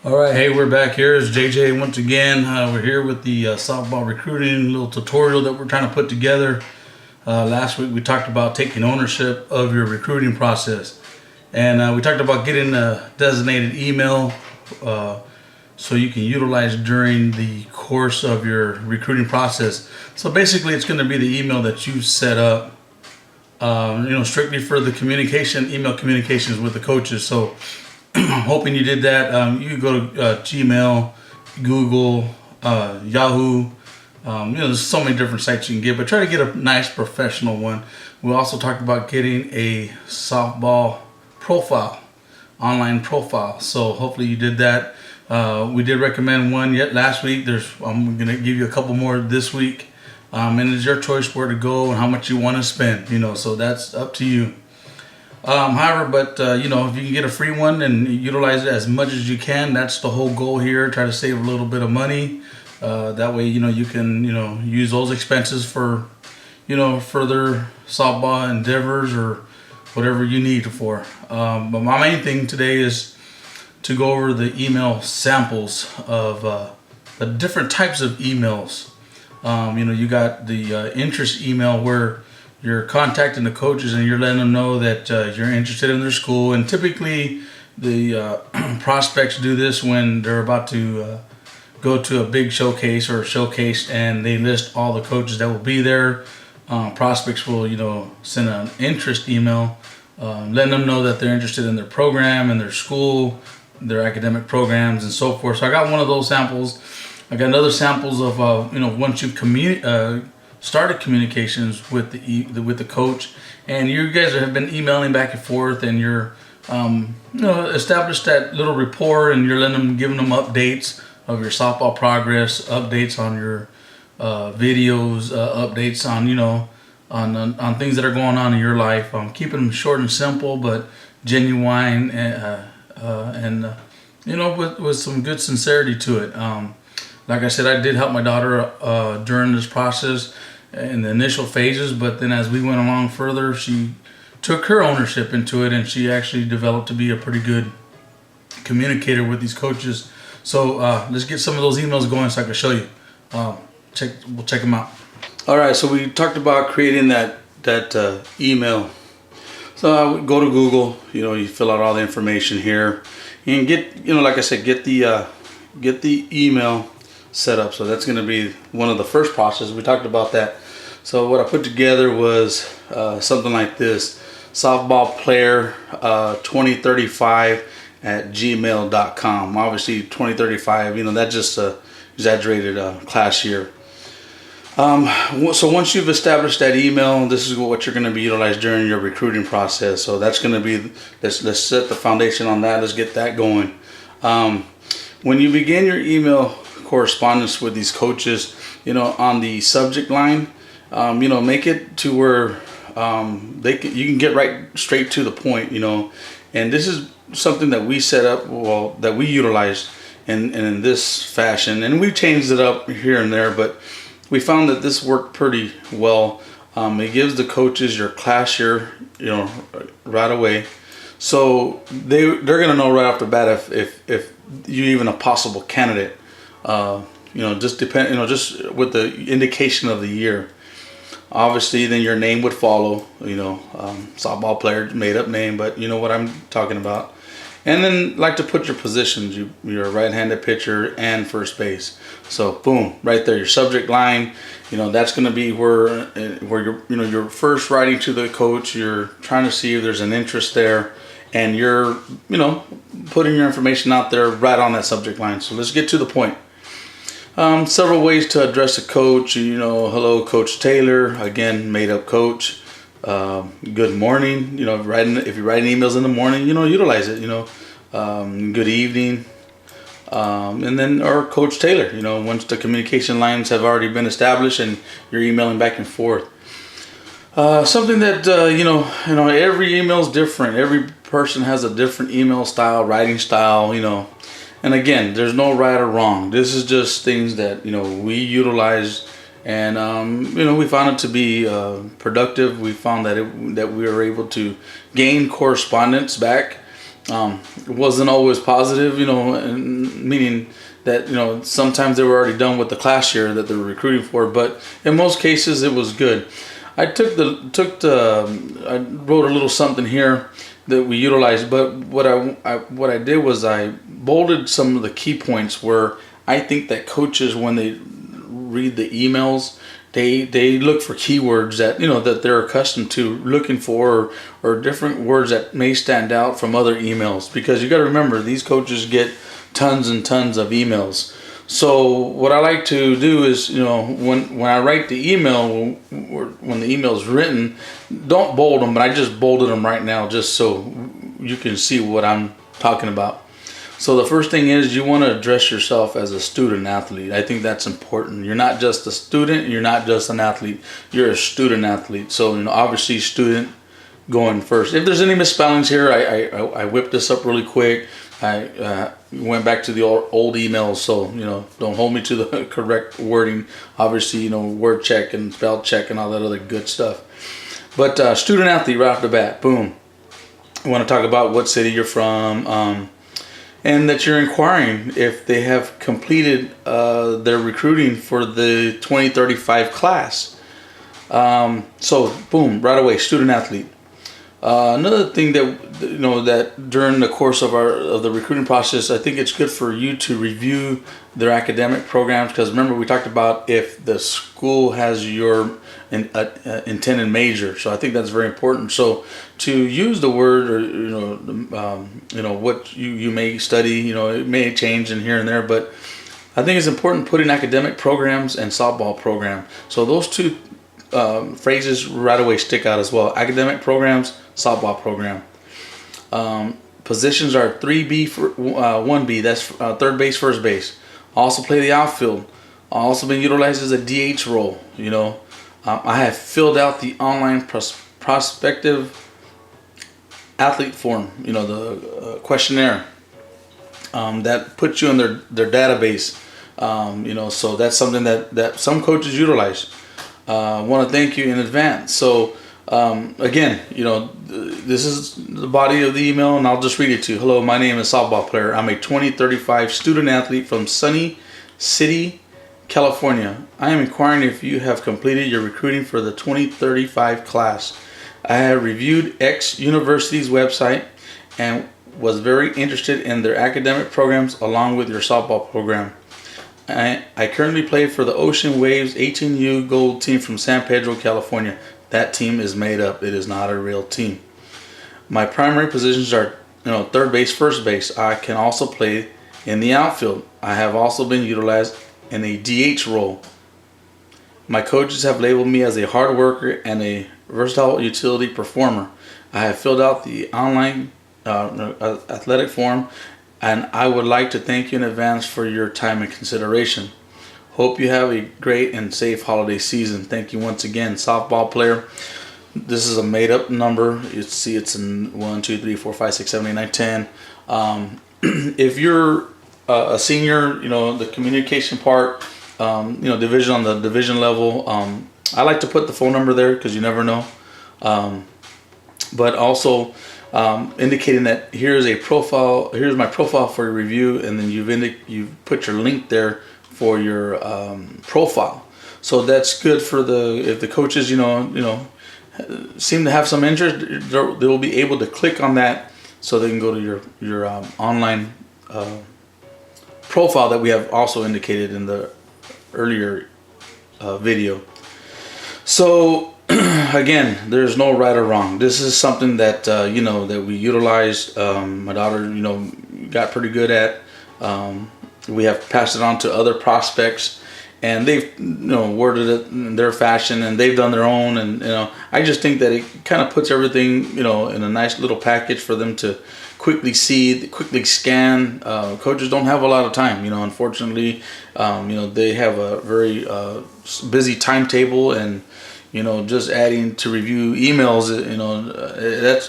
All right, hey, we're back here. It's JJ once again. We're here with the softball recruiting little tutorial that we're trying to put together. Last week we talked about taking ownership of your recruiting process, and we talked about getting a designated email so you can utilize during the course of your recruiting process. So basically, it's going to be the email that you set up, strictly for the email communications with the coaches. So hoping you did that. You go to Gmail, Google, Yahoo. There's so many different sites you can get, but try to get a nice professional one. We also talked about getting a softball profile, online profile. So hopefully you did that. We did recommend one yet last week. I'm going to give you a couple more this week. And it's your choice where to go and how much you want to spend, so that's up to you. However, if you can get a free one and utilize it as much as you can, that's the whole goal here. Try to save a little bit of money. That way, you can, use those expenses for, further softball endeavors or whatever you need it for. But my main thing today is to go over the email samples of the different types of emails. You got the interest email where you're contacting the coaches and you're letting them know that you're interested in their school. And typically the prospects do this when they're about to go to a big showcase or a showcase, and they list all the coaches that will be there. Prospects will, send an interest email, letting them know that they're interested in their program and their school, their academic programs, and so forth. So I got one of those samples. I got another samples of once you've started communications with the coach, and you guys have been emailing back and forth, and you're established that little rapport, and you're giving them updates of your softball progress, updates on your videos, updates on on things that are going on in your life. Keeping them short and simple, but genuine, and with some good sincerity to it. Like I said, I did help my daughter during this process in the initial phases, but then as we went along further, she took her ownership into it, and she actually developed to be a pretty good communicator with these coaches. So let's get some of those emails going so I can show you. We'll check them out. All right, so we talked about creating that email. So I would go to Google. You fill out all the information here, and get like I said, get the email set up. So that's going to be one of the first processes. We talked about that. So what I put together was something like this: softball player 2035 at gmail.com. Obviously 2035, that's just a exaggerated class year. So once you've established that email, this is what you're going to be utilized during your recruiting process. So that's going to be, let's set the foundation on that. Let's get that going. When you begin your email correspondence with these coaches, on the subject line, make it to where you can get right straight to the point, and this is something that we set up, that we utilized in this fashion, and we changed it up here and there, but we found that this worked pretty well. It gives the coaches your class year, right away, so they're gonna know right off the bat if you're even a possible candidate. Just with the indication of the year. Obviously, then your name would follow. Softball player, made up name, but you know what I'm talking about. And then like to put your positions. You're a right-handed pitcher and first base. So boom, right there, your subject line. That's going to be where you're first writing to the coach. You're trying to see if there's an interest there, and you're putting your information out there right on that subject line. So let's get to the point. Several ways to address a coach. Hello, Coach Taylor. Again, made up coach. Good morning. If you're writing emails in the morning, utilize it. Good evening. And then, or Coach Taylor. Once the communication lines have already been established and you're emailing back and forth. Something that every email is different. Every person has a different email style, writing style. And again, there's no right or wrong. This is just things that we utilize, and we found it to be productive. We found that we were able to gain correspondence back It wasn't always positive, meaning that, sometimes they were already done with the class year that they were recruiting for, but in most cases it was good. I I wrote a little something here that we utilized, but what I did was I bolded some of the key points where I think that coaches, when they read the emails, they look for keywords that that they're accustomed to looking for, or different words that may stand out from other emails, because you got to remember, these coaches get tons and tons of emails. So what I like to do is, when I write the email, when the email is written, don't bold them, but I just bolded them right now just so you can see what I'm talking about. So the first thing is, you want to address yourself as a student athlete. I think that's important. You're not just a student, you're not just an athlete, you're a student athlete. So, obviously student going first. If there's any misspellings here, I whipped this up really quick. I went back to the old emails, so don't hold me to the correct wording. Obviously, word check and spell check and all that other good stuff. But student athlete right off the bat, boom. I want to talk about what city you're from, and that you're inquiring if they have completed their recruiting for the 2035 class. So boom, right away, student athlete. Another thing that during the course of the recruiting process, I think it's good for you to review their academic programs, because remember, we talked about if the school has your intended major. So I think that's very important. So to use the word, or what you may study, it may change in here and there, but I think it's important putting academic programs and softball program. So those two phrases right away stick out as well. Academic programs, softball program. Positions are 3B for 1B. That's third base, first base. Also play the outfield. Also been utilized as a DH role. I have filled out the online prospective athlete form. The questionnaire that puts you in their database. So that's something that some coaches utilize. Want to thank you in advance. So again, this is the body of the email, and I'll just read it to you. Hello, my name is softball player. I'm a 2035 student athlete from Sunny City, California. I am inquiring if you have completed your recruiting for the 2035 class. I have reviewed X University's website and was very interested in their academic programs along with your softball program. I currently play for the Ocean Waves 18U Gold team from San Pedro, California. That team is made up. It is not a real team. My primary positions are, third base, first base. I can also play in the outfield. I have also been utilized in a DH role. My coaches have labeled me as a hard worker and a versatile utility performer. I have filled out the online athletic form, and I would like to thank you in advance for your time and consideration. Hope you have a great and safe holiday season. Thank you once again, softball player. This is a made-up number. You see, it's in 1, 2, 3, 4, 5, 6, 7, 8, 9, 10. If you're a senior, the communication part, division on the division level. I like to put the phone number there because you never know. But also indicating that here's a profile. Here's my profile for your review, and then you've put your link there for your profile. So that's good for if the coaches seem to have some interest, they will be able to click on that so they can go to your online profile that we have also indicated in the earlier video. So again, there's no right or wrong. This is something that that we utilize. My daughter got pretty good at. We have passed it on to other prospects, and they've worded it in their fashion, and they've done their own. And I just think that it kind of puts everything in a nice little package for them to quickly see, quickly scan. Coaches don't have a lot of time, unfortunately. They have a very busy timetable, and just adding to review emails,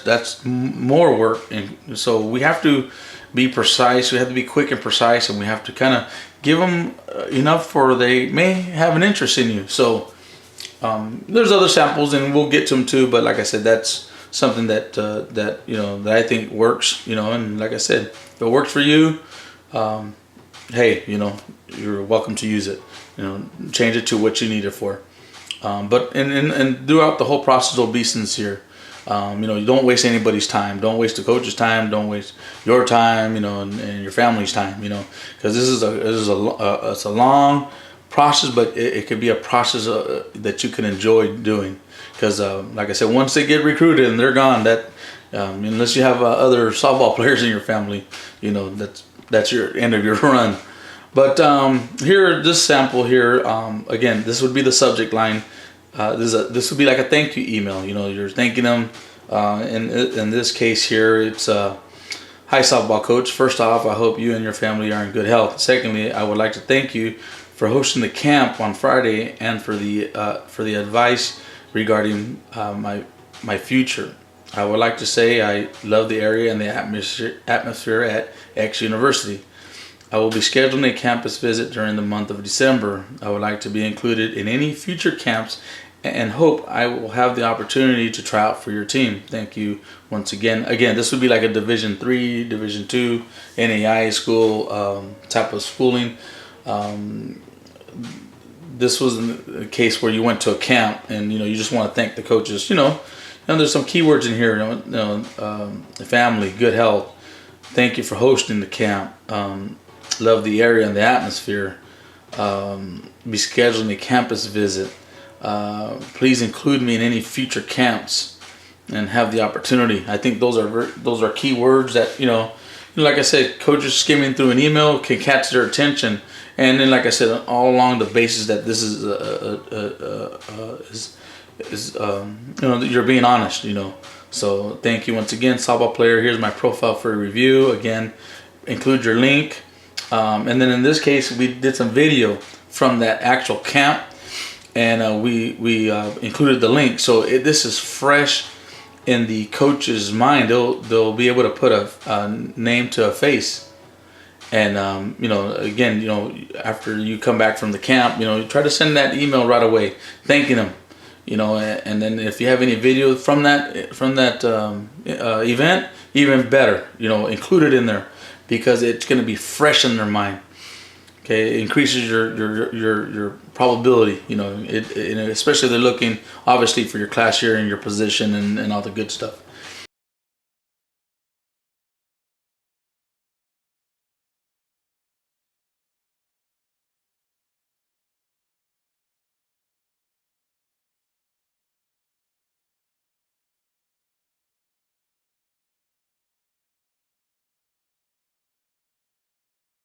that's more work. And so we have to be precise. We have to be quick and precise, and we have to kind of give them enough for they may have an interest in you. So there's other samples, and we'll get to them too. But like I said, that's something that that I think works. And like I said, if it works for you, hey, you're welcome to use it. Change it to what you need it for. But and throughout the whole process, will be sincere. You don't waste anybody's time. Don't waste the coach's time. Don't waste your time. And your family's time. Because this is it's a long process, but it could be a process that you can enjoy doing. Because like I said, once they get recruited and they're gone, that unless you have other softball players in your family, that's your end of your run. But here, this sample here, again, this would be the subject line. This would be like a thank you email. You're thanking them. In this case here, it's hi softball coach. First off, I hope you and your family are in good health. Secondly, I would like to thank you for hosting the camp on Friday and for the advice regarding my future. I would like to say I love the area and the atmosphere at X University. I will be scheduling a campus visit during the month of December. I would like to be included in any future camps and hope I will have the opportunity to try out for your team. Thank you once again. Again, this would be like a Division III, Division II, NAIA school type of schooling. This was a case where you went to a camp and you just want to thank the coaches. There's some keywords in here. Family, good health. Thank you for hosting the camp. Love the area and the atmosphere. Be scheduling a campus visit. Please include me in any future camps and have the opportunity. I think those are key words that like I said, coaches skimming through an email can catch their attention. And then, like I said, all along the basis that this is you're being honest. So thank you once again, softball player. Here's my profile for a review. Again, include your link. And then in this case, we did some video from that actual camp, and we included the link. So this is fresh in the coach's mind. They'll be able to put a name to a face. And again, after you come back from the camp, try to send that email right away, thanking them. And then if you have any video from that event, even better. Include it in there, because it's going to be fresh in their mind. Okay, it increases your probability. Especially if they're looking obviously for your class year and your position and all the good stuff.